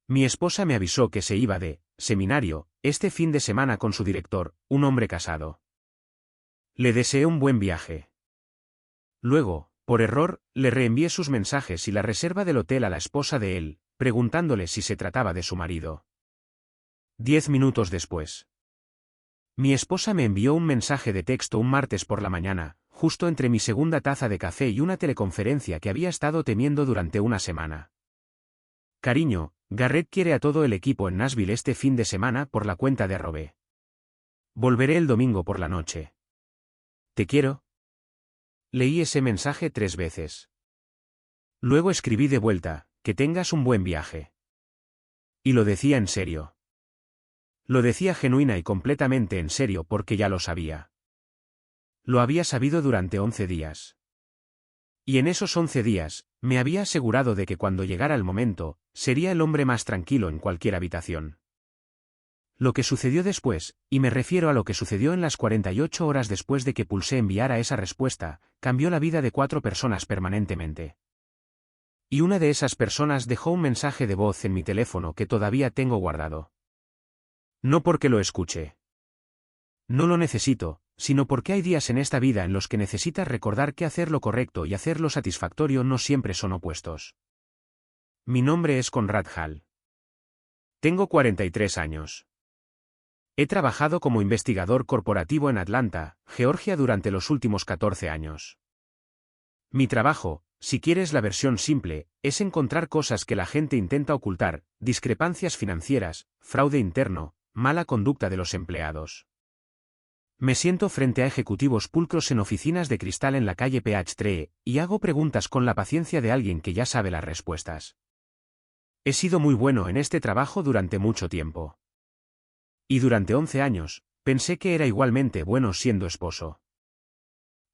Mi esposa me avisó que se iba de seminario este fin de semana con su director, un hombre casado. Le deseé un buen viaje. Luego, por error, le reenvié sus mensajes y la reserva del hotel a la esposa de él, preguntándole si se trataba de su marido. 10 minutos después. Mi esposa me envió un mensaje de texto un martes por la mañana, justo entre mi segunda taza de café y una teleconferencia que había estado temiendo durante una semana. Cariño, Garrett quiere a todo el equipo en Nashville este fin de semana por la cuenta de @. Volveré el domingo por la noche. ¿Te quiero? Leí ese mensaje 3 veces. Luego escribí de vuelta, que tengas un buen viaje. Y lo decía en serio. Lo decía genuina y completamente en serio porque ya lo sabía. Lo había sabido durante 11 días. Y en esos 11 días, me había asegurado de que cuando llegara el momento, sería el hombre más tranquilo en cualquier habitación. Lo que sucedió después, y me refiero a lo que sucedió en las 48 horas después de que pulsé enviar a esa respuesta, cambió la vida de 4 personas permanentemente. Y una de esas personas dejó un mensaje de voz en mi teléfono que todavía tengo guardado. No porque lo escuche. No lo necesito, sino porque hay días en esta vida en los que necesitas recordar que hacer lo correcto y hacer lo satisfactorio no siempre son opuestos. Mi nombre es Conrad Hall. Tengo 43 años. He trabajado como investigador corporativo en Atlanta, Georgia durante los últimos 14 años. Mi trabajo, si quieres la versión simple, es encontrar cosas que la gente intenta ocultar, discrepancias financieras, fraude interno, mala conducta de los empleados. Me siento frente a ejecutivos pulcros en oficinas de cristal en la calle Peachtree, y hago preguntas con la paciencia de alguien que ya sabe las respuestas. He sido muy bueno en este trabajo durante mucho tiempo. Y durante 11 años, pensé que era igualmente bueno siendo esposo.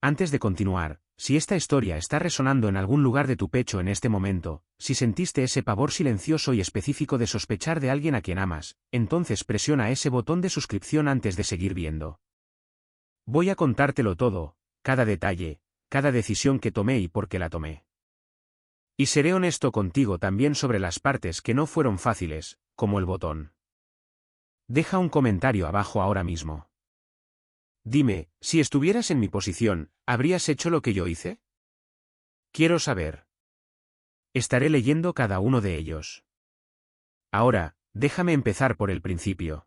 Antes de continuar, si esta historia está resonando en algún lugar de tu pecho en este momento, si sentiste ese pavor silencioso y específico de sospechar de alguien a quien amas, entonces presiona ese botón de suscripción antes de seguir viendo. Voy a contártelo todo, cada detalle, cada decisión que tomé y por qué la tomé. Y seré honesto contigo también sobre las partes que no fueron fáciles, como el botón. Deja un comentario abajo ahora mismo. Dime, si estuvieras en mi posición, ¿habrías hecho lo que yo hice? Quiero saber. Estaré leyendo cada uno de ellos. Ahora, déjame empezar por el principio.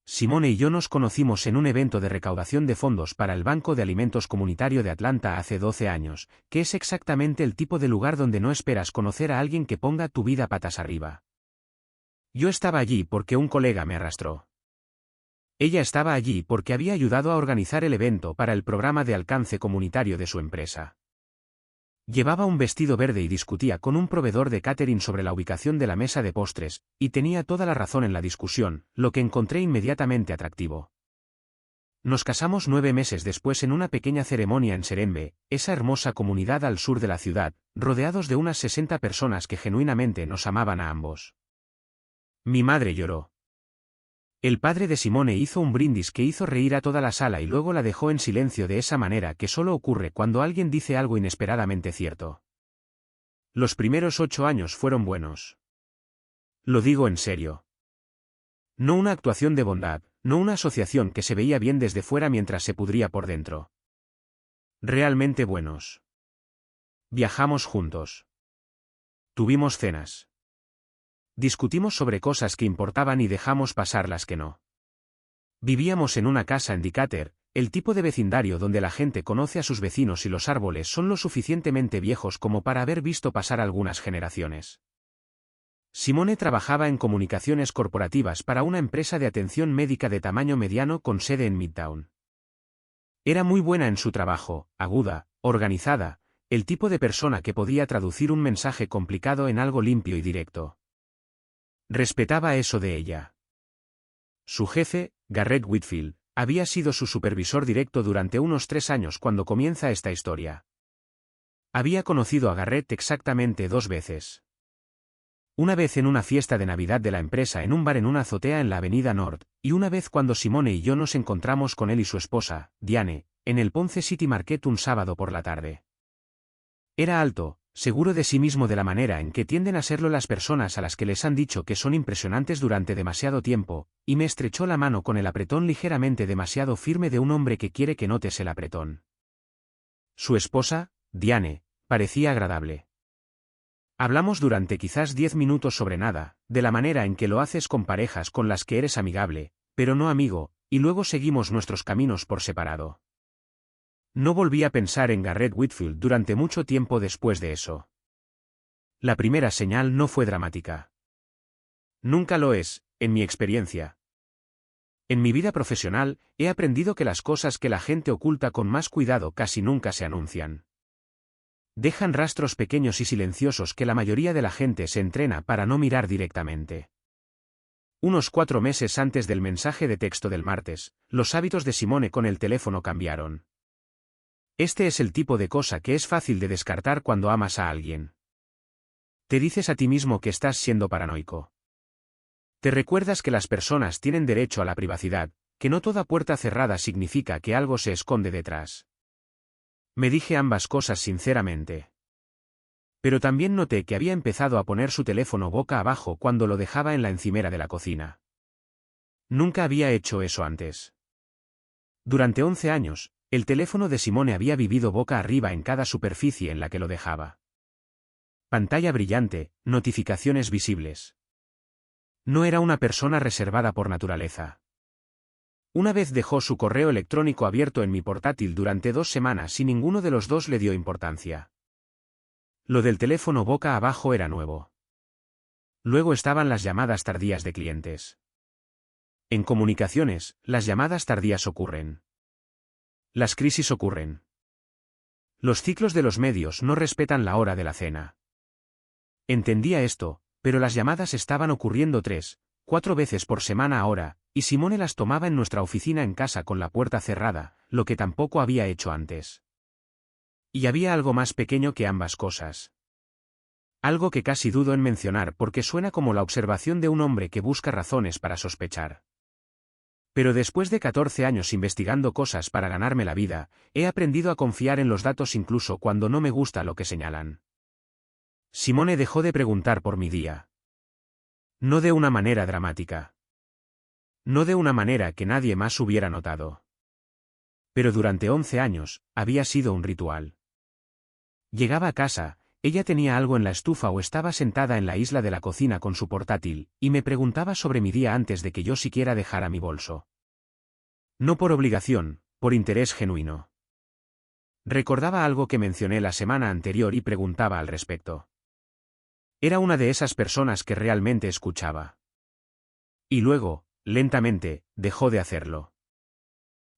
Simone y yo nos conocimos en un evento de recaudación de fondos para el Banco de Alimentos Comunitario de Atlanta hace 12 años, que es exactamente el tipo de lugar donde no esperas conocer a alguien que ponga tu vida patas arriba. Yo estaba allí porque un colega me arrastró. Ella estaba allí porque había ayudado a organizar el evento para el programa de alcance comunitario de su empresa. Llevaba un vestido verde y discutía con un proveedor de catering sobre la ubicación de la mesa de postres, y tenía toda la razón en la discusión, lo que encontré inmediatamente atractivo. Nos casamos 9 meses después en una pequeña ceremonia en Serembe, esa hermosa comunidad al sur de la ciudad, rodeados de unas 60 personas que genuinamente nos amaban a ambos. Mi madre lloró. El padre de Simone hizo un brindis que hizo reír a toda la sala y luego la dejó en silencio de esa manera que solo ocurre cuando alguien dice algo inesperadamente cierto. Los primeros 8 años fueron buenos. Lo digo en serio. No una actuación de bondad, no una asociación que se veía bien desde fuera mientras se pudría por dentro. Realmente buenos. Viajamos juntos. Tuvimos cenas. Discutimos sobre cosas que importaban y dejamos pasar las que no. Vivíamos en una casa en Decatur, el tipo de vecindario donde la gente conoce a sus vecinos y los árboles son lo suficientemente viejos como para haber visto pasar algunas generaciones. Simone trabajaba en comunicaciones corporativas para una empresa de atención médica de tamaño mediano con sede en Midtown. Era muy buena en su trabajo, aguda, organizada, el tipo de persona que podía traducir un mensaje complicado en algo limpio y directo. Respetaba eso de ella. Su jefe, Garrett Whitfield, había sido su supervisor directo durante unos 3 años cuando comienza esta historia. Había conocido a Garrett exactamente 2 veces. Una vez en una fiesta de Navidad de la empresa en un bar en una azotea en la avenida North, y una vez cuando Simone y yo nos encontramos con él y su esposa, Diane, en el Ponce City Market un sábado por la tarde. Era alto, seguro de sí mismo de la manera en que tienden a serlo las personas a las que les han dicho que son impresionantes durante demasiado tiempo, y me estrechó la mano con el apretón ligeramente demasiado firme de un hombre que quiere que notes el apretón. Su esposa, Diane, parecía agradable. Hablamos durante quizás 10 minutos sobre nada, de la manera en que lo haces con parejas con las que eres amigable, pero no amigo, y luego seguimos nuestros caminos por separado. No volví a pensar en Garrett Whitfield durante mucho tiempo después de eso. La primera señal no fue dramática. Nunca lo es, en mi experiencia. En mi vida profesional, he aprendido que las cosas que la gente oculta con más cuidado casi nunca se anuncian. Dejan rastros pequeños y silenciosos que la mayoría de la gente se entrena para no mirar directamente. Unos 4 meses antes del mensaje de texto del martes, los hábitos de Simone con el teléfono cambiaron. Este es el tipo de cosa que es fácil de descartar cuando amas a alguien. Te dices a ti mismo que estás siendo paranoico. Te recuerdas que las personas tienen derecho a la privacidad, que no toda puerta cerrada significa que algo se esconde detrás. Me dije ambas cosas sinceramente. Pero también noté que había empezado a poner su teléfono boca abajo cuando lo dejaba en la encimera de la cocina. Nunca había hecho eso antes. Durante 11 años, el teléfono de Simone había vivido boca arriba en cada superficie en la que lo dejaba. Pantalla brillante, notificaciones visibles. No era una persona reservada por naturaleza. Una vez dejó su correo electrónico abierto en mi portátil durante 2 semanas y ninguno de los dos le dio importancia. Lo del teléfono boca abajo era nuevo. Luego estaban las llamadas tardías de clientes. En comunicaciones, las llamadas tardías ocurren. Las crisis ocurren. Los ciclos de los medios no respetan la hora de la cena. Entendía esto, pero las llamadas estaban ocurriendo 3, 4 veces por semana ahora, y Simone las tomaba en nuestra oficina en casa con la puerta cerrada, lo que tampoco había hecho antes. Y había algo más pequeño que ambas cosas. Algo que casi dudo en mencionar porque suena como la observación de un hombre que busca razones para sospechar. Pero después de 14 años investigando cosas para ganarme la vida, he aprendido a confiar en los datos incluso cuando no me gusta lo que señalan. Simone dejó de preguntar por mi día. No de una manera dramática. No de una manera que nadie más hubiera notado. Pero durante 11 años, había sido un ritual. Llegaba a casa, ella tenía algo en la estufa o estaba sentada en la isla de la cocina con su portátil, y me preguntaba sobre mi día antes de que yo siquiera dejara mi bolso. No por obligación, por interés genuino. Recordaba algo que mencioné la semana anterior y preguntaba al respecto. Era una de esas personas que realmente escuchaba. Y luego, lentamente, dejó de hacerlo.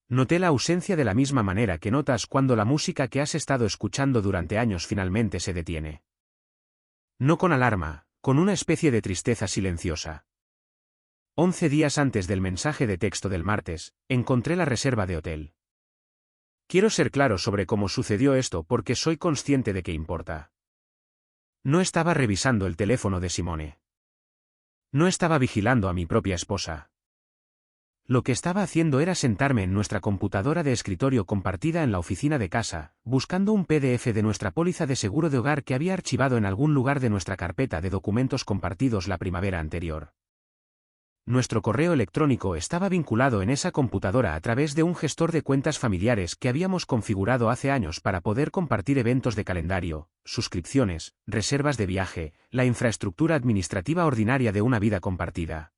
Noté la ausencia de la misma manera que notas cuando la música que has estado escuchando durante años finalmente se detiene. No con alarma, con una especie de tristeza silenciosa. 11 días antes del mensaje de texto del martes, encontré la reserva de hotel. Quiero ser claro sobre cómo sucedió esto porque soy consciente de que importa. No estaba revisando el teléfono de Simone. No estaba vigilando a mi propia esposa. Lo que estaba haciendo era sentarme en nuestra computadora de escritorio compartida en la oficina de casa, buscando un PDF de nuestra póliza de seguro de hogar que había archivado en algún lugar de nuestra carpeta de documentos compartidos la primavera anterior. Nuestro correo electrónico estaba vinculado en esa computadora a través de un gestor de cuentas familiares que habíamos configurado hace años para poder compartir eventos de calendario, suscripciones, reservas de viaje, la infraestructura administrativa ordinaria de una vida compartida.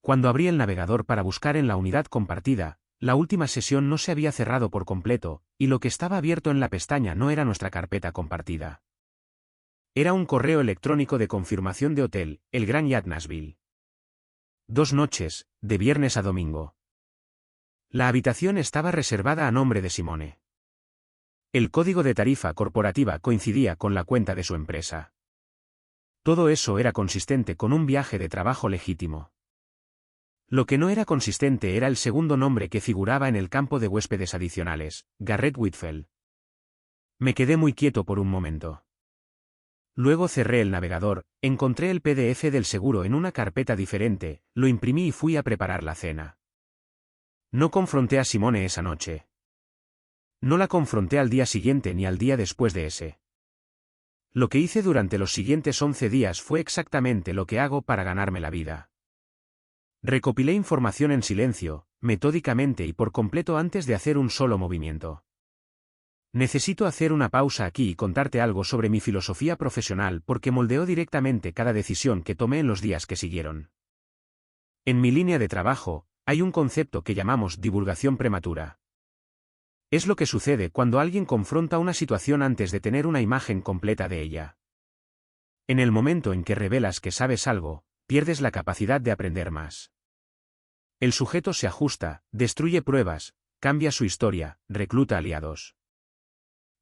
Cuando abrí el navegador para buscar en la unidad compartida, la última sesión no se había cerrado por completo, y lo que estaba abierto en la pestaña no era nuestra carpeta compartida. Era un correo electrónico de confirmación de hotel, el Grand Hyatt Nashville. 2 noches, de viernes a domingo. La habitación estaba reservada a nombre de Simone. El código de tarifa corporativa coincidía con la cuenta de su empresa. Todo eso era consistente con un viaje de trabajo legítimo. Lo que no era consistente era el segundo nombre que figuraba en el campo de huéspedes adicionales, Garrett Whitfield. Me quedé muy quieto por un momento. Luego cerré el navegador, encontré el PDF del seguro en una carpeta diferente, lo imprimí y fui a preparar la cena. No confronté a Simone esa noche. No la confronté al día siguiente ni al día después de ese. Lo que hice durante los siguientes 11 días fue exactamente lo que hago para ganarme la vida. Recopilé información en silencio, metódicamente y por completo antes de hacer un solo movimiento. Necesito hacer una pausa aquí y contarte algo sobre mi filosofía profesional porque moldeó directamente cada decisión que tomé en los días que siguieron. En mi línea de trabajo, hay un concepto que llamamos divulgación prematura. Es lo que sucede cuando alguien confronta una situación antes de tener una imagen completa de ella. En el momento en que revelas que sabes algo, pierdes la capacidad de aprender más. El sujeto se ajusta, destruye pruebas, cambia su historia, recluta aliados.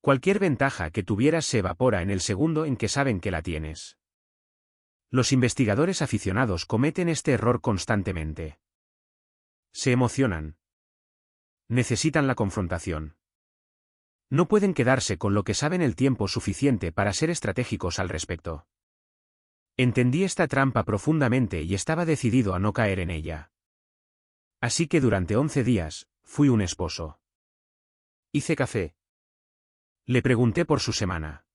Cualquier ventaja que tuvieras se evapora en el segundo en que saben que la tienes. Los investigadores aficionados cometen este error constantemente. Se emocionan. Necesitan la confrontación. No pueden quedarse con lo que saben el tiempo suficiente para ser estratégicos al respecto. Entendí esta trampa profundamente y estaba decidido a no caer en ella. Así que durante 11 días, fui un esposo. Hice café. Le pregunté por su semana.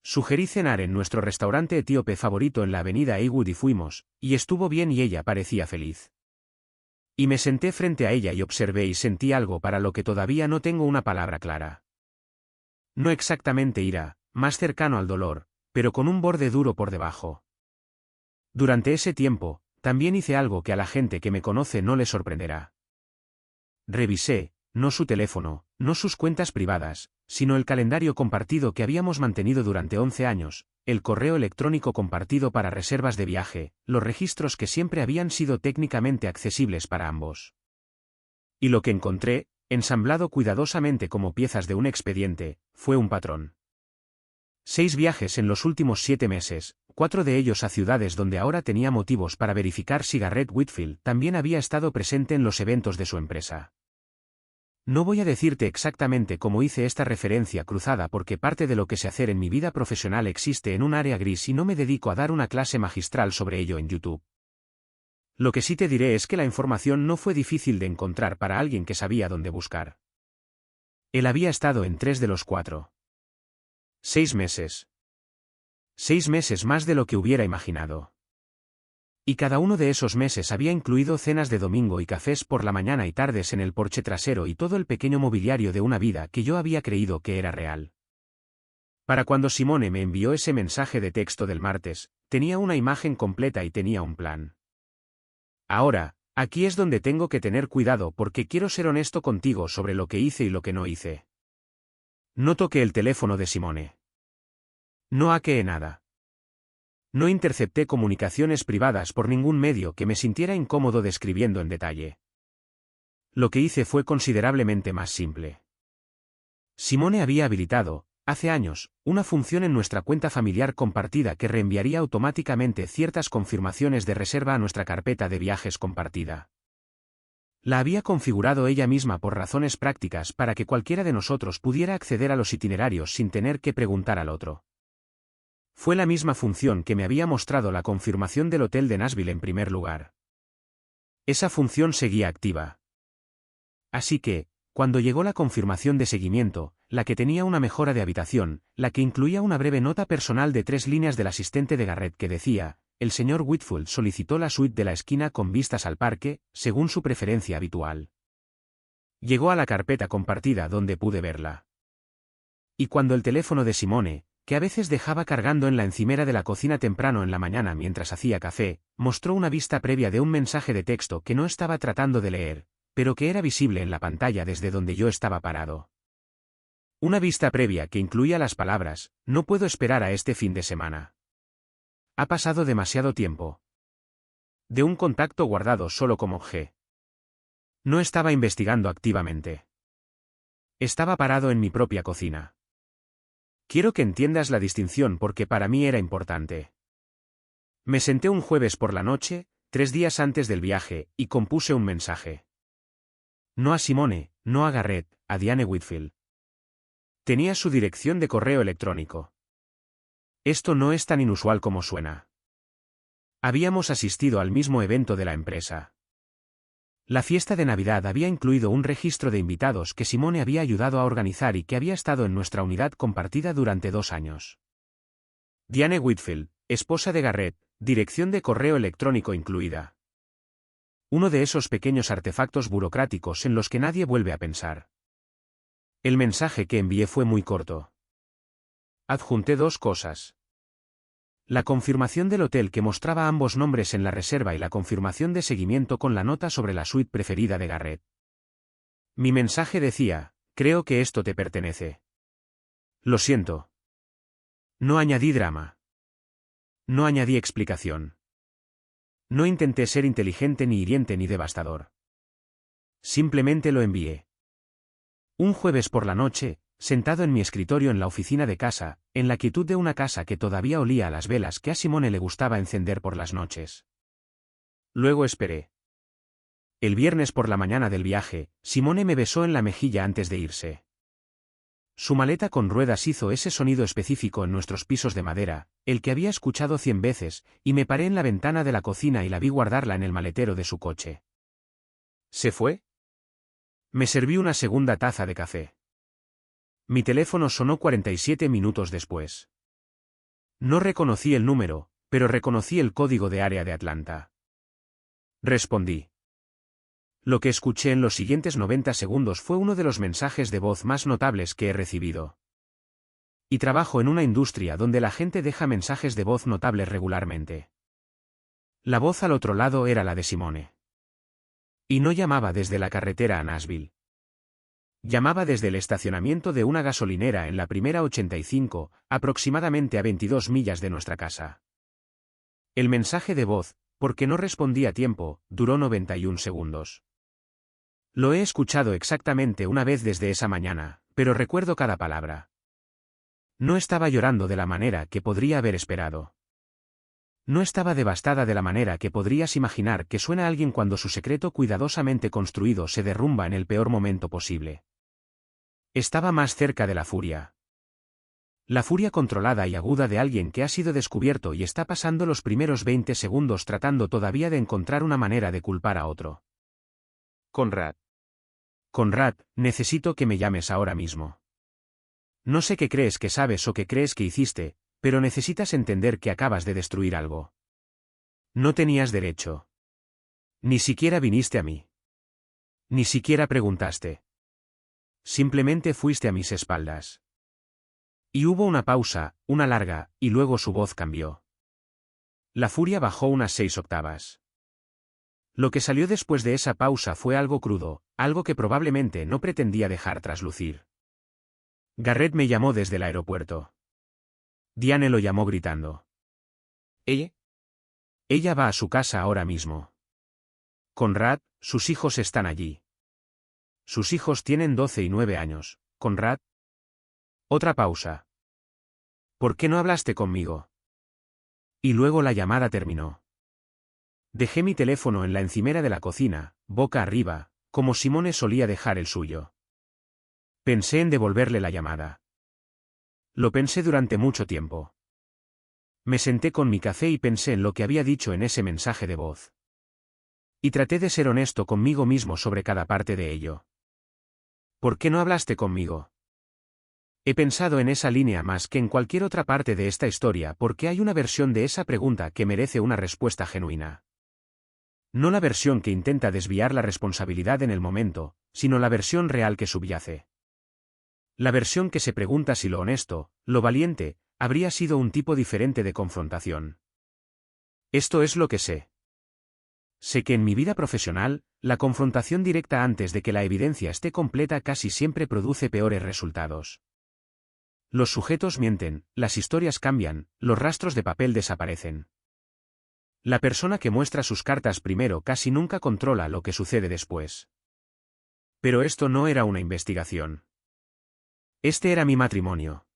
Sugerí cenar en nuestro restaurante etíope favorito en la avenida Ewood y fuimos, y estuvo bien y ella parecía feliz. Y me senté frente a ella y observé y sentí algo para lo que todavía no tengo una palabra clara. No exactamente ira, más cercano al dolor, pero con un borde duro por debajo. Durante ese tiempo, también hice algo que a la gente que me conoce no le sorprenderá. Revisé, no su teléfono, no sus cuentas privadas, sino el calendario compartido que habíamos mantenido durante 11 años, el correo electrónico compartido para reservas de viaje, los registros que siempre habían sido técnicamente accesibles para ambos. Y lo que encontré, ensamblado cuidadosamente como piezas de un expediente, fue un patrón. 6 viajes en los últimos 7 meses, 4 de ellos a ciudades donde ahora tenía motivos para verificar si Garrett Whitfield también había estado presente en los eventos de su empresa. No voy a decirte exactamente cómo hice esta referencia cruzada porque parte de lo que sé hacer en mi vida profesional existe en un área gris y no me dedico a dar una clase magistral sobre ello en YouTube. Lo que sí te diré es que la información no fue difícil de encontrar para alguien que sabía dónde buscar. Él había estado en 3 de los 4. 6 meses. 6 meses más de lo que hubiera imaginado. Y cada uno de esos meses había incluido cenas de domingo y cafés por la mañana y tardes en el porche trasero y todo el pequeño mobiliario de una vida que yo había creído que era real. Para cuando Simone me envió ese mensaje de texto del martes, tenía una imagen completa y tenía un plan. Ahora, aquí es donde tengo que tener cuidado porque quiero ser honesto contigo sobre lo que hice y lo que no hice. No toqué el teléfono de Simone. No hackeé nada. No intercepté comunicaciones privadas por ningún medio que me sintiera incómodo describiendo en detalle. Lo que hice fue considerablemente más simple. Simone había habilitado, hace años, una función en nuestra cuenta familiar compartida que reenviaría automáticamente ciertas confirmaciones de reserva a nuestra carpeta de viajes compartida. La había configurado ella misma por razones prácticas para que cualquiera de nosotros pudiera acceder a los itinerarios sin tener que preguntar al otro. Fue la misma función que me había mostrado la confirmación del hotel de Nashville en primer lugar. Esa función seguía activa. Así que, cuando llegó la confirmación de seguimiento, la que tenía una mejora de habitación, la que incluía una breve nota personal de 3 líneas del asistente de Garrett que decía, el señor Whitfield solicitó la suite de la esquina con vistas al parque, según su preferencia habitual. Llegó a la carpeta compartida donde pude verla. Y cuando el teléfono de Simone, que a veces dejaba cargando en la encimera de la cocina temprano en la mañana mientras hacía café, mostró una vista previa de un mensaje de texto que no estaba tratando de leer, pero que era visible en la pantalla desde donde yo estaba parado. Una vista previa que incluía las palabras, no puedo esperar a este fin de semana. Ha pasado demasiado tiempo. De un contacto guardado solo como G. No estaba investigando activamente. Estaba parado en mi propia cocina. Quiero que entiendas la distinción porque para mí era importante. Me senté un jueves por la noche, 3 días antes del viaje, y compuse un mensaje. No a Simone, no a Garrett, a Diane Whitfield. Tenía su dirección de correo electrónico. Esto no es tan inusual como suena. Habíamos asistido al mismo evento de la empresa. La fiesta de Navidad había incluido un registro de invitados que Simone había ayudado a organizar y que había estado en nuestra unidad compartida durante 2 años. Diane Whitfield, esposa de Garrett, dirección de correo electrónico incluida. Uno de esos pequeños artefactos burocráticos en los que nadie vuelve a pensar. El mensaje que envié fue muy corto. Adjunté 2 cosas. La confirmación del hotel que mostraba ambos nombres en la reserva y la confirmación de seguimiento con la nota sobre la suite preferida de Garrett. Mi mensaje decía: creo que esto te pertenece. Lo siento. No añadí drama. No añadí explicación. No intenté ser inteligente ni hiriente ni devastador. Simplemente lo envié. Un jueves por la noche, sentado en mi escritorio en la oficina de casa, en la quietud de una casa que todavía olía a las velas que a Simone le gustaba encender por las noches. Luego esperé. El viernes por la mañana del viaje, Simone me besó en la mejilla antes de irse. Su maleta con ruedas hizo ese sonido específico en nuestros pisos de madera, el que había escuchado 100 veces, y me paré en la ventana de la cocina y la vi guardarla en el maletero de su coche. ¿Se fue? Me serví una segunda taza de café. Mi teléfono sonó 47 minutos después. No reconocí el número, pero reconocí el código de área de Atlanta. Respondí. Lo que escuché en los siguientes 90 segundos fue uno de los mensajes de voz más notables que he recibido. Y trabajo en una industria donde la gente deja mensajes de voz notables regularmente. La voz al otro lado era la de Simone. Y no llamaba desde la carretera a Nashville. Llamaba desde el estacionamiento de una gasolinera en la primera 85, aproximadamente a 22 millas de nuestra casa. El mensaje de voz, porque no respondí a tiempo, duró 91 segundos. Lo he escuchado exactamente una vez desde esa mañana, pero recuerdo cada palabra. No estaba llorando de la manera que podría haber esperado. No estaba devastada de la manera que podrías imaginar que suena alguien cuando su secreto cuidadosamente construido se derrumba en el peor momento posible. Estaba más cerca de la furia. La furia controlada y aguda de alguien que ha sido descubierto y está pasando los primeros 20 segundos tratando todavía de encontrar una manera de culpar a otro. Conrad. Conrad, necesito que me llames ahora mismo. No sé qué crees que sabes o qué crees que hiciste, pero necesitas entender que acabas de destruir algo. No tenías derecho. Ni siquiera viniste a mí. Ni siquiera preguntaste. Simplemente fuiste a mis espaldas. Y hubo una pausa, una larga, y luego su voz cambió. La furia bajó unas 6 octavas. Lo que salió después de esa pausa fue algo crudo, algo que probablemente no pretendía dejar traslucir. Garrett me llamó desde el aeropuerto. Diane lo llamó gritando. ¿Ella? Ella va a su casa ahora mismo. Conrad, sus hijos están allí. Sus hijos tienen 12 y 9 años, Conrad. Otra pausa. ¿Por qué no hablaste conmigo? Y luego la llamada terminó. Dejé mi teléfono en la encimera de la cocina, boca arriba, como Simone solía dejar el suyo. Pensé en devolverle la llamada. Lo pensé durante mucho tiempo. Me senté con mi café y pensé en lo que había dicho en ese mensaje de voz. Y traté de ser honesto conmigo mismo sobre cada parte de ello. ¿Por qué no hablaste conmigo? He pensado en esa línea más que en cualquier otra parte de esta historia porque hay una versión de esa pregunta que merece una respuesta genuina. No la versión que intenta desviar la responsabilidad en el momento, sino la versión real que subyace. La versión que se pregunta si lo honesto, lo valiente, habría sido un tipo diferente de confrontación. Esto es lo que sé. Sé que en mi vida profesional, la confrontación directa antes de que la evidencia esté completa casi siempre produce peores resultados. Los sujetos mienten, las historias cambian, los rastros de papel desaparecen. La persona que muestra sus cartas primero casi nunca controla lo que sucede después. Pero esto no era una investigación. Este era mi matrimonio.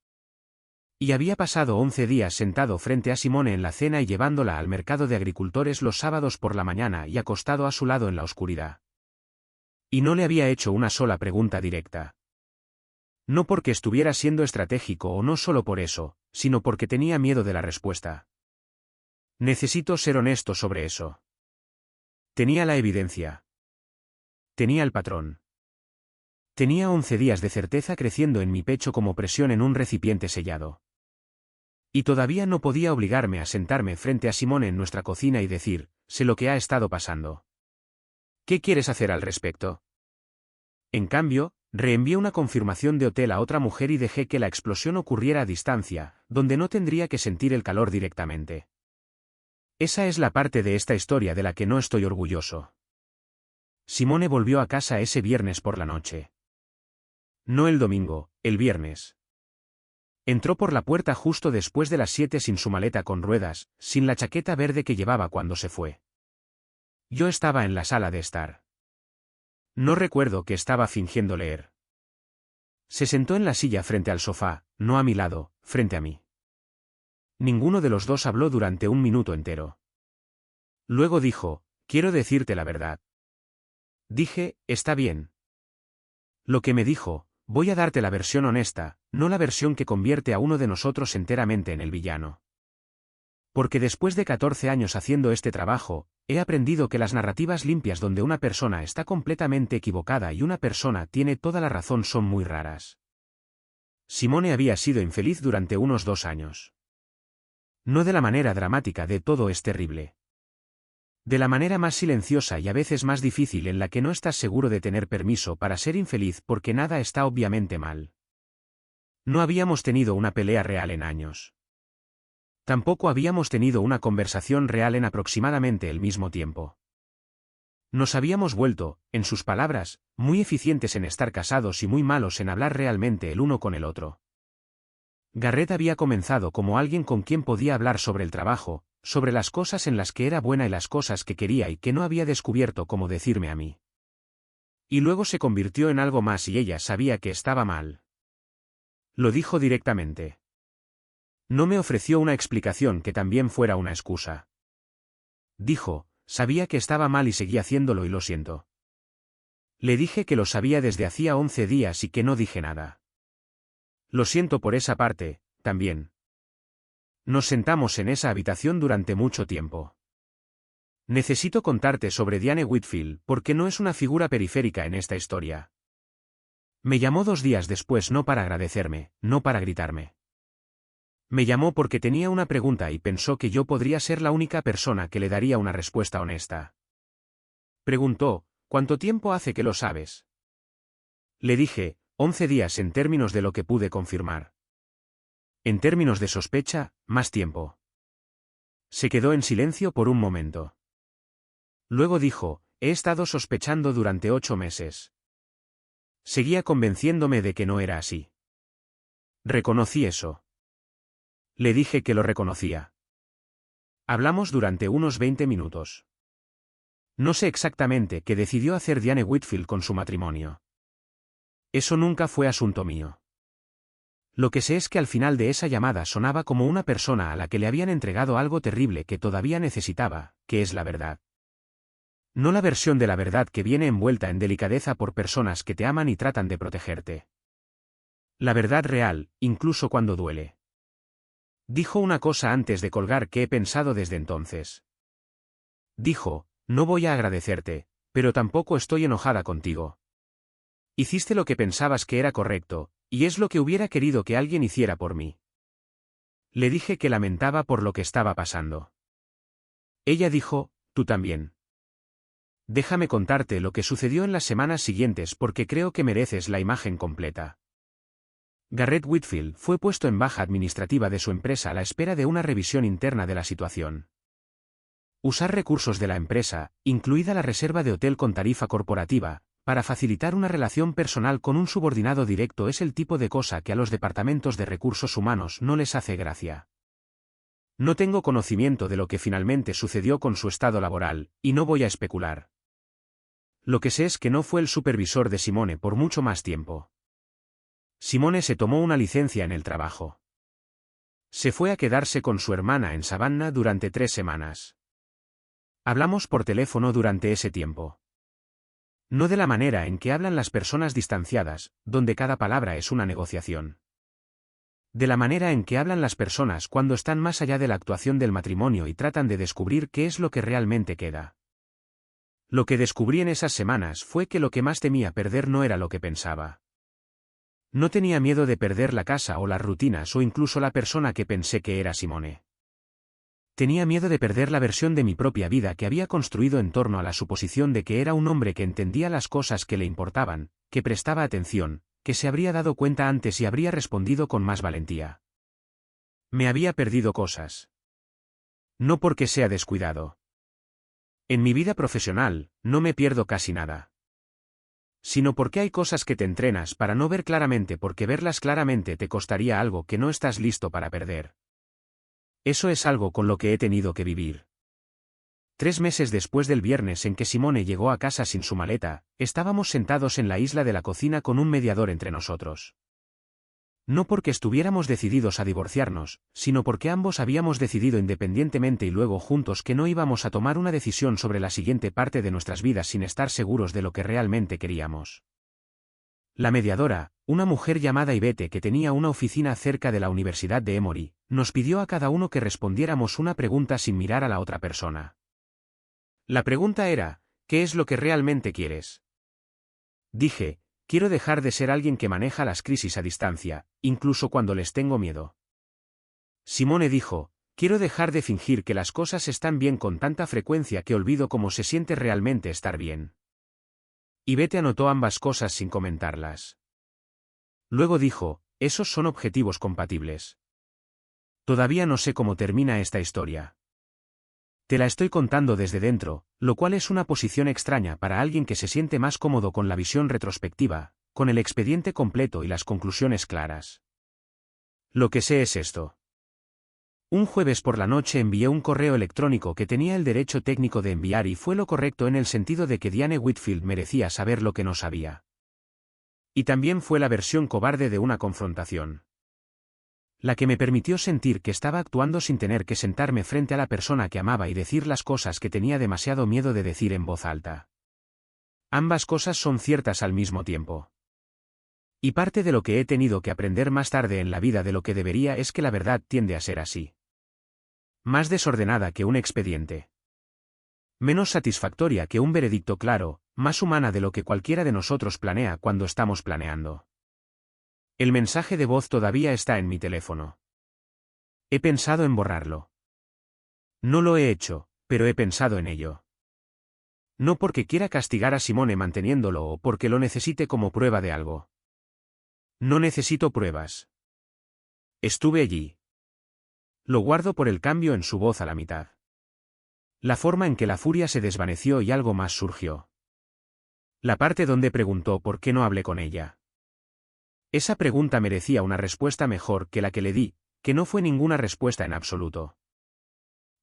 Y había pasado 11 días sentado frente a Simone en la cena y llevándola al mercado de agricultores los sábados por la mañana y acostado a su lado en la oscuridad. Y no le había hecho una sola pregunta directa. No porque estuviera siendo estratégico o no solo por eso, sino porque tenía miedo de la respuesta. Necesito ser honesto sobre eso. Tenía la evidencia. Tenía el patrón. Tenía 11 días de certeza creciendo en mi pecho como presión en un recipiente sellado. Y todavía no podía obligarme a sentarme frente a Simone en nuestra cocina y decir, sé lo que ha estado pasando. ¿Qué quieres hacer al respecto? En cambio, reenvié una confirmación de hotel a otra mujer y dejé que la explosión ocurriera a distancia, donde no tendría que sentir el calor directamente. Esa es la parte de esta historia de la que no estoy orgulloso. Simone volvió a casa ese viernes por la noche. No el domingo, el viernes. Entró por la puerta justo después de las 7 sin su maleta con ruedas, sin la chaqueta verde que llevaba cuando se fue. Yo estaba en la sala de estar. No recuerdo que estaba fingiendo leer. Se sentó en la silla frente al sofá, no a mi lado, frente a mí. Ninguno de los dos habló durante un minuto entero. Luego dijo, quiero decirte la verdad. Dije, está bien. Lo que me dijo, voy a darte la versión honesta, no la versión que convierte a uno de nosotros enteramente en el villano. Porque después de 14 años haciendo este trabajo, he aprendido que las narrativas limpias donde una persona está completamente equivocada y una persona tiene toda la razón son muy raras. Simone había sido infeliz durante unos 2 años. No de la manera dramática de todo es terrible. De la manera más silenciosa y a veces más difícil en la que no estás seguro de tener permiso para ser infeliz porque nada está obviamente mal. No habíamos tenido una pelea real en años. Tampoco habíamos tenido una conversación real en aproximadamente el mismo tiempo. Nos habíamos vuelto, en sus palabras, muy eficientes en estar casados y muy malos en hablar realmente el uno con el otro. Garrett había comenzado como alguien con quien podía hablar sobre el trabajo, sobre las cosas en las que era buena y las cosas que quería y que no había descubierto cómo decirme a mí. Y luego se convirtió en algo más y ella sabía que estaba mal. Lo dijo directamente. No me ofreció una explicación que también fuera una excusa. Dijo, sabía que estaba mal y seguía haciéndolo y lo siento. Le dije que lo sabía desde hacía 11 días y que no dije nada. Lo siento por esa parte, también. Nos sentamos en esa habitación durante mucho tiempo. Necesito contarte sobre Diane Whitfield porque no es una figura periférica en esta historia. Me llamó 2 días después no para agradecerme, no para gritarme. Me llamó porque tenía una pregunta y pensó que yo podría ser la única persona que le daría una respuesta honesta. Preguntó, ¿cuánto tiempo hace que lo sabes? Le dije, 11 días en términos de lo que pude confirmar. En términos de sospecha, más tiempo. Se quedó en silencio por un momento. Luego dijo, he estado sospechando durante 8 meses. Seguía convenciéndome de que no era así. Reconocí eso. Le dije que lo reconocía. Hablamos durante unos 20 minutos. No sé exactamente qué decidió hacer Diane Whitfield con su matrimonio. Eso nunca fue asunto mío. Lo que sé es que al final de esa llamada sonaba como una persona a la que le habían entregado algo terrible que todavía necesitaba, que es la verdad. No la versión de la verdad que viene envuelta en delicadeza por personas que te aman y tratan de protegerte. La verdad real, incluso cuando duele. Dijo una cosa antes de colgar que he pensado desde entonces. Dijo, no voy a agradecerte, pero tampoco estoy enojada contigo. Hiciste lo que pensabas que era correcto, y es lo que hubiera querido que alguien hiciera por mí. Le dije que lamentaba por lo que estaba pasando. Ella dijo, tú también. Déjame contarte lo que sucedió en las semanas siguientes porque creo que mereces la imagen completa. Garrett Whitfield fue puesto en baja administrativa de su empresa a la espera de una revisión interna de la situación. Usar recursos de la empresa, incluida la reserva de hotel con tarifa corporativa, para facilitar una relación personal con un subordinado directo es el tipo de cosa que a los departamentos de recursos humanos no les hace gracia. No tengo conocimiento de lo que finalmente sucedió con su estado laboral, y no voy a especular. Lo que sé es que no fue el supervisor de Simone por mucho más tiempo. Simone se tomó una licencia en el trabajo. Se fue a quedarse con su hermana en Savannah durante 3 semanas. Hablamos por teléfono durante ese tiempo. No de la manera en que hablan las personas distanciadas, donde cada palabra es una negociación. De la manera en que hablan las personas cuando están más allá de la actuación del matrimonio y tratan de descubrir qué es lo que realmente queda. Lo que descubrí en esas semanas fue que lo que más temía perder no era lo que pensaba. No tenía miedo de perder la casa o las rutinas o incluso la persona que pensé que era Simone. Tenía miedo de perder la versión de mi propia vida que había construido en torno a la suposición de que era un hombre que entendía las cosas que le importaban, que prestaba atención, que se habría dado cuenta antes y habría respondido con más valentía. Me había perdido cosas. No porque sea descuidado. En mi vida profesional, no me pierdo casi nada. Sino porque hay cosas que te entrenas para no ver claramente porque verlas claramente te costaría algo que no estás listo para perder. Eso es algo con lo que he tenido que vivir. 3 meses después del viernes en que Simone llegó a casa sin su maleta, estábamos sentados en la isla de la cocina con un mediador entre nosotros. No porque estuviéramos decididos a divorciarnos, sino porque ambos habíamos decidido independientemente y luego juntos que no íbamos a tomar una decisión sobre la siguiente parte de nuestras vidas sin estar seguros de lo que realmente queríamos. La mediadora, una mujer llamada Ivete que tenía una oficina cerca de la Universidad de Emory, nos pidió a cada uno que respondiéramos una pregunta sin mirar a la otra persona. La pregunta era, ¿qué es lo que realmente quieres? Dije, quiero dejar de ser alguien que maneja las crisis a distancia, incluso cuando les tengo miedo. Simone dijo, quiero dejar de fingir que las cosas están bien con tanta frecuencia que olvido cómo se siente realmente estar bien. Ivete anotó ambas cosas sin comentarlas. Luego dijo, esos son objetivos compatibles. Todavía no sé cómo termina esta historia. Te la estoy contando desde dentro, lo cual es una posición extraña para alguien que se siente más cómodo con la visión retrospectiva, con el expediente completo y las conclusiones claras. Lo que sé es esto. Un jueves por la noche envié un correo electrónico que tenía el derecho técnico de enviar y fue lo correcto en el sentido de que Diane Whitfield merecía saber lo que no sabía. Y también fue la versión cobarde de una confrontación. La que me permitió sentir que estaba actuando sin tener que sentarme frente a la persona que amaba y decir las cosas que tenía demasiado miedo de decir en voz alta. Ambas cosas son ciertas al mismo tiempo. Y parte de lo que he tenido que aprender más tarde en la vida de lo que debería es que la verdad tiende a ser así. Más desordenada que un expediente. Menos satisfactoria que un veredicto claro, más humana de lo que cualquiera de nosotros planea cuando estamos planeando. El mensaje de voz todavía está en mi teléfono. He pensado en borrarlo. No lo he hecho, pero he pensado en ello. No porque quiera castigar a Simone manteniéndolo o porque lo necesite como prueba de algo. No necesito pruebas. Estuve allí. Lo guardo por el cambio en su voz a la mitad. La forma en que la furia se desvaneció y algo más surgió. La parte donde preguntó por qué no hablé con ella. Esa pregunta merecía una respuesta mejor que la que le di, que no fue ninguna respuesta en absoluto.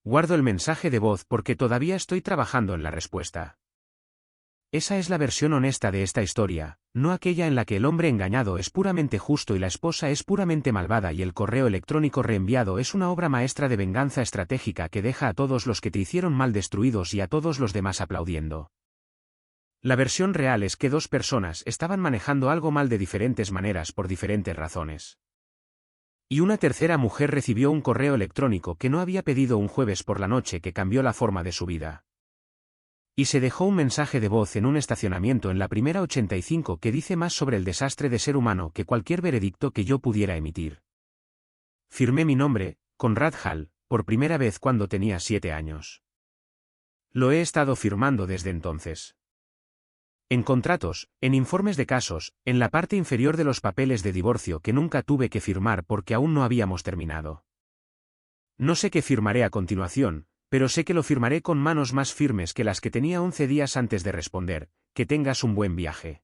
Guardo el mensaje de voz porque todavía estoy trabajando en la respuesta. Esa es la versión honesta de esta historia, no aquella en la que el hombre engañado es puramente justo y la esposa es puramente malvada y el correo electrónico reenviado es una obra maestra de venganza estratégica que deja a todos los que te hicieron mal destruidos y a todos los demás aplaudiendo. La versión real es que dos personas estaban manejando algo mal de diferentes maneras por diferentes razones. Y una tercera mujer recibió un correo electrónico que no había pedido un jueves por la noche que cambió la forma de su vida. Y se dejó un mensaje de voz en un estacionamiento en la primera 85 que dice más sobre el desastre de ser humano que cualquier veredicto que yo pudiera emitir. Firmé mi nombre, Conrad Hall, por primera vez cuando tenía 7 años. Lo he estado firmando desde entonces. En contratos, en informes de casos, en la parte inferior de los papeles de divorcio que nunca tuve que firmar porque aún no habíamos terminado. No sé qué firmaré a continuación, pero sé que lo firmaré con manos más firmes que las que tenía 11 días antes de responder, que tengas un buen viaje.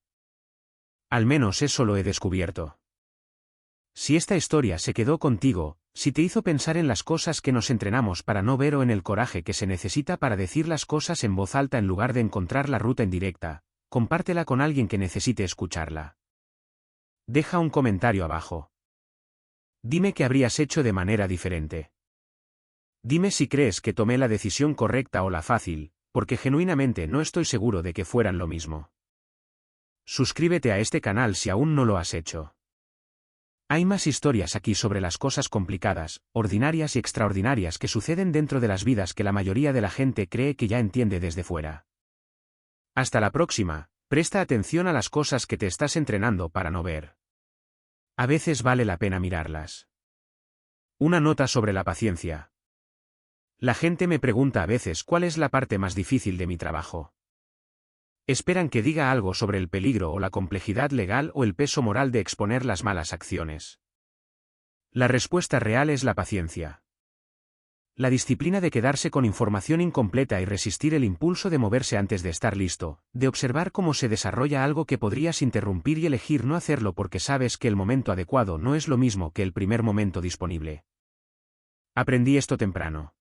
Al menos eso lo he descubierto. Si esta historia se quedó contigo, si te hizo pensar en las cosas que nos entrenamos para no ver o en el coraje que se necesita para decir las cosas en voz alta en lugar de encontrar la ruta en directa, compártela con alguien que necesite escucharla. Deja un comentario abajo. Dime qué habrías hecho de manera diferente. Dime si crees que tomé la decisión correcta o la fácil, porque genuinamente no estoy seguro de que fueran lo mismo. Suscríbete a este canal si aún no lo has hecho. Hay más historias aquí sobre las cosas complicadas, ordinarias y extraordinarias que suceden dentro de las vidas que la mayoría de la gente cree que ya entiende desde fuera. Hasta la próxima, presta atención a las cosas que te estás entrenando para no ver. A veces vale la pena mirarlas. Una nota sobre la paciencia. La gente me pregunta a veces cuál es la parte más difícil de mi trabajo. Esperan que diga algo sobre el peligro o la complejidad legal o el peso moral de exponer las malas acciones. La respuesta real es la paciencia. La disciplina de quedarse con información incompleta y resistir el impulso de moverse antes de estar listo, de observar cómo se desarrolla algo que podrías interrumpir y elegir no hacerlo porque sabes que el momento adecuado no es lo mismo que el primer momento disponible. Aprendí esto temprano.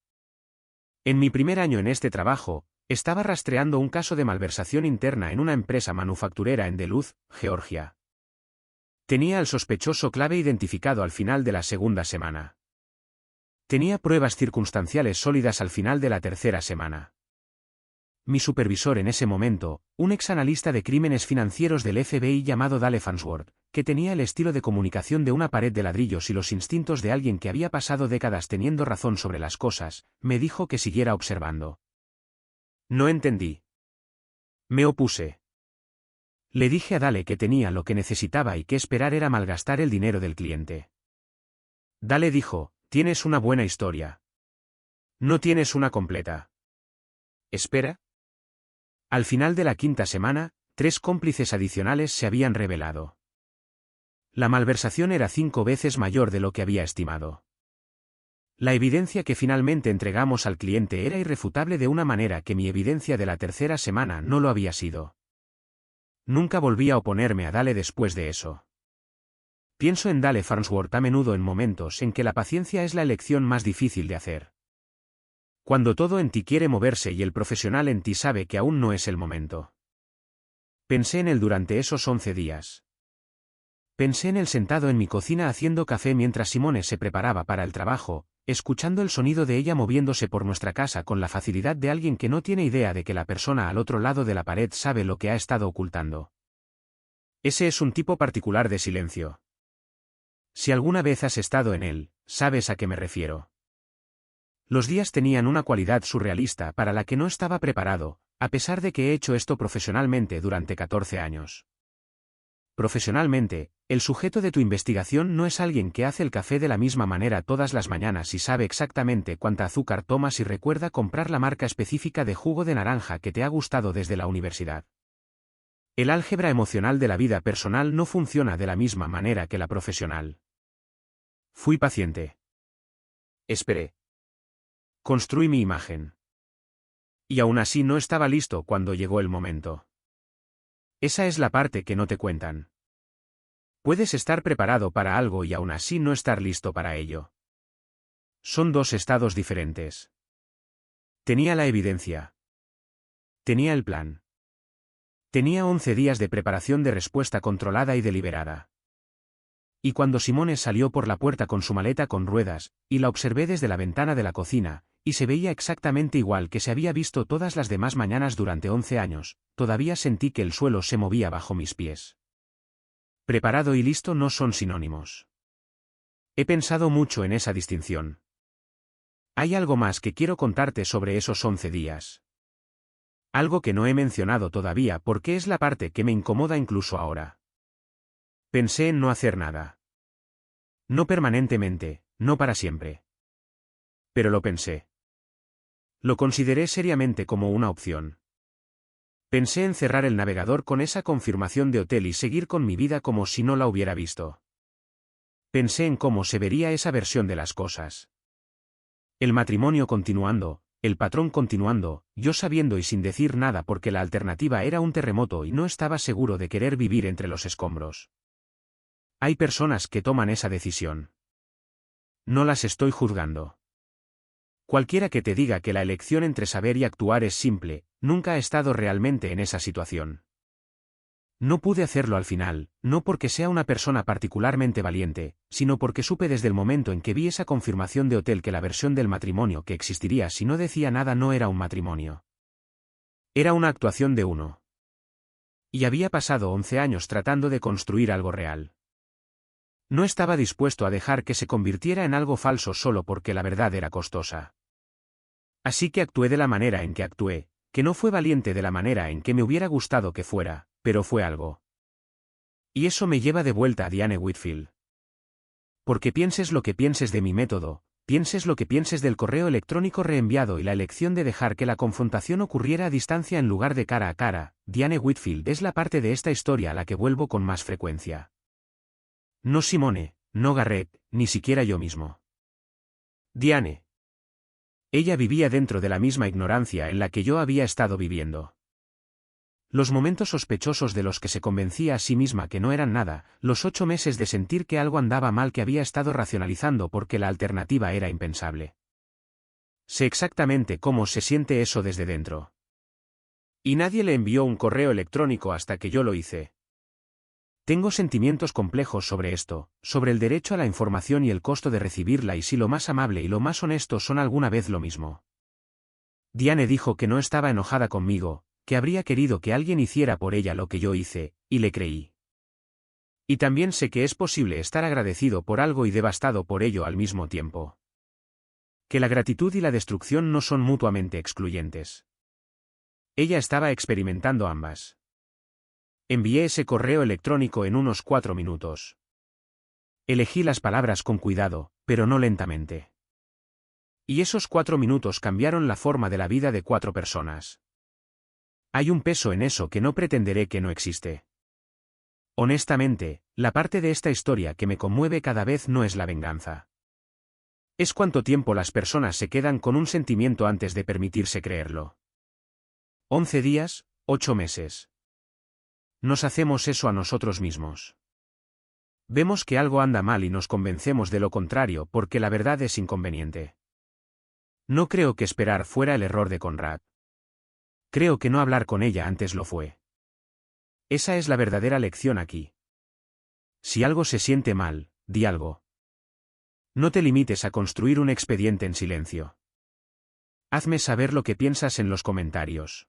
En mi primer año en este trabajo, estaba rastreando un caso de malversación interna en una empresa manufacturera en Duluth, Georgia. Tenía al sospechoso clave identificado al final de la segunda semana. Tenía pruebas circunstanciales sólidas al final de la tercera semana. Mi supervisor en ese momento, un exanalista de crímenes financieros del FBI llamado Dale Farnsworth, que tenía el estilo de comunicación de una pared de ladrillos y los instintos de alguien que había pasado décadas teniendo razón sobre las cosas, me dijo que siguiera observando. No entendí. Me opuse. Le dije a Dale que tenía lo que necesitaba y que esperar era malgastar el dinero del cliente. Dale dijo: tienes una buena historia. No tienes una completa. ¿Espera? Al final de la quinta semana, 3 cómplices adicionales se habían revelado. La malversación era 5 veces mayor de lo que había estimado. La evidencia que finalmente entregamos al cliente era irrefutable de una manera que mi evidencia de la tercera semana no lo había sido. Nunca volví a oponerme a Dale después de eso. Pienso en Dale Farnsworth a menudo en momentos en que la paciencia es la elección más difícil de hacer. Cuando todo en ti quiere moverse y el profesional en ti sabe que aún no es el momento. Pensé en él durante esos 11 días. Pensé en él sentado en mi cocina haciendo café mientras Simone se preparaba para el trabajo, escuchando el sonido de ella moviéndose por nuestra casa con la facilidad de alguien que no tiene idea de que la persona al otro lado de la pared sabe lo que ha estado ocultando. Ese es un tipo particular de silencio. Si alguna vez has estado en él, sabes a qué me refiero. Los días tenían una cualidad surrealista para la que no estaba preparado, a pesar de que he hecho esto profesionalmente durante 14 años. Profesionalmente, el sujeto de tu investigación no es alguien que hace el café de la misma manera todas las mañanas y sabe exactamente cuánta azúcar tomas y recuerda comprar la marca específica de jugo de naranja que te ha gustado desde la universidad. El álgebra emocional de la vida personal no funciona de la misma manera que la profesional. Fui paciente. Esperé. Construí mi imagen. Y aún así no estaba listo cuando llegó el momento. Esa es la parte que no te cuentan. Puedes estar preparado para algo y aún así no estar listo para ello. Son 2 estados diferentes. Tenía la evidencia. Tenía el plan. Tenía 11 días de preparación de respuesta controlada y deliberada. Y cuando Simone salió por la puerta con su maleta con ruedas, y la observé desde la ventana de la cocina, y se veía exactamente igual que se había visto todas las demás mañanas durante 11 años, todavía sentí que el suelo se movía bajo mis pies. Preparado y listo no son sinónimos. He pensado mucho en esa distinción. Hay algo más que quiero contarte sobre esos 11 días. Algo que no he mencionado todavía porque es la parte que me incomoda incluso ahora. Pensé en no hacer nada. No permanentemente, no para siempre. Pero lo pensé. Lo consideré seriamente como una opción. Pensé en cerrar el navegador con esa confirmación de hotel y seguir con mi vida como si no la hubiera visto. Pensé en cómo se vería esa versión de las cosas. El matrimonio continuando, el patrón continuando, yo sabiendo y sin decir nada porque la alternativa era un terremoto y no estaba seguro de querer vivir entre los escombros. Hay personas que toman esa decisión. No las estoy juzgando. Cualquiera que te diga que la elección entre saber y actuar es simple, nunca ha estado realmente en esa situación. No pude hacerlo al final, no porque sea una persona particularmente valiente, sino porque supe desde el momento en que vi esa confirmación de hotel que la versión del matrimonio que existiría si no decía nada no era un matrimonio. Era una actuación de uno. Y había pasado 11 años tratando de construir algo real. No estaba dispuesto a dejar que se convirtiera en algo falso solo porque la verdad era costosa. Así que actué de la manera en que actué, que no fue valiente de la manera en que me hubiera gustado que fuera, pero fue algo. Y eso me lleva de vuelta a Diane Whitfield. Porque pienses lo que pienses de mi método, pienses lo que pienses del correo electrónico reenviado y la elección de dejar que la confrontación ocurriera a distancia en lugar de cara a cara, Diane Whitfield es la parte de esta historia a la que vuelvo con más frecuencia. No Simone, no Garrett, ni siquiera yo mismo. Diane. Ella vivía dentro de la misma ignorancia en la que yo había estado viviendo. Los momentos sospechosos de los que se convencía a sí misma que no eran nada, los 8 meses de sentir que algo andaba mal que había estado racionalizando porque la alternativa era impensable. Sé exactamente cómo se siente eso desde dentro. Y nadie le envió un correo electrónico hasta que yo lo hice. Tengo sentimientos complejos sobre esto, sobre el derecho a la información y el costo de recibirla y si lo más amable y lo más honesto son alguna vez lo mismo. Diane dijo que no estaba enojada conmigo, que habría querido que alguien hiciera por ella lo que yo hice, y le creí. Y también sé que es posible estar agradecido por algo y devastado por ello al mismo tiempo. Que la gratitud y la destrucción no son mutuamente excluyentes. Ella estaba experimentando ambas. Envié ese correo electrónico en unos 4 minutos. Elegí las palabras con cuidado, pero no lentamente. Y esos 4 minutos cambiaron la forma de la vida de 4 personas. Hay un peso en eso que no pretenderé que no existe. Honestamente, la parte de esta historia que me conmueve cada vez no es la venganza. Es cuánto tiempo las personas se quedan con un sentimiento antes de permitirse creerlo. 11 días, 8 meses. Nos hacemos eso a nosotros mismos. Vemos que algo anda mal y nos convencemos de lo contrario porque la verdad es inconveniente. No creo que esperar fuera el error de Conrad. Creo que no hablar con ella antes lo fue. Esa es la verdadera lección aquí. Si algo se siente mal, di algo. No te limites a construir un expediente en silencio. Hazme saber lo que piensas en los comentarios.